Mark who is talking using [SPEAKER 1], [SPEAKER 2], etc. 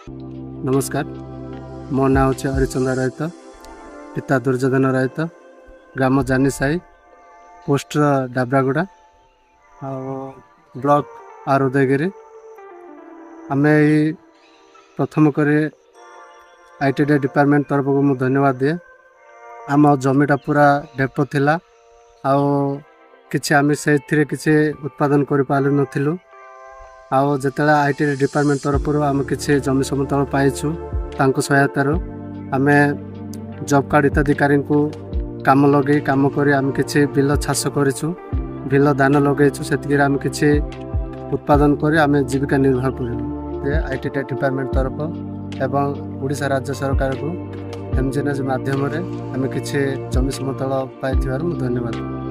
[SPEAKER 1] नमस्कार मो ना हूँ हरिचंद्र रायत पिता दुर्योधन रायत ग्राम जानी साई पोस्ट डाबरागुड़ा आ ब्लॉक आर उदयगिरी आम प्रथम कर आईटीडी डिपार्टमेंट तरफ को मुझे धन्यवाद दिए। आम जमीटा पूरा ढेप थिला आउ किछि आम से किछि उत्पादन कर पालु नथिलु आउ जिते आईटी डिपार्टमेंट तरफ आम किसी जमी समतल पाइछु तांको सहायतार आम जॉब कार्ड हिताधिकारी को काम लगे काम कर आम किसी बिल चाष करूँ बिल दान लगेचु से आम किसी उत्पादन कर आम जीविका निर्वाह कर आईटी डिपार्टमेंट तरफ एवं ओडिशा राज्य सरकार को एमजेएनएस माध्यम आम किसी जमी समतल पाई धन्यवाद।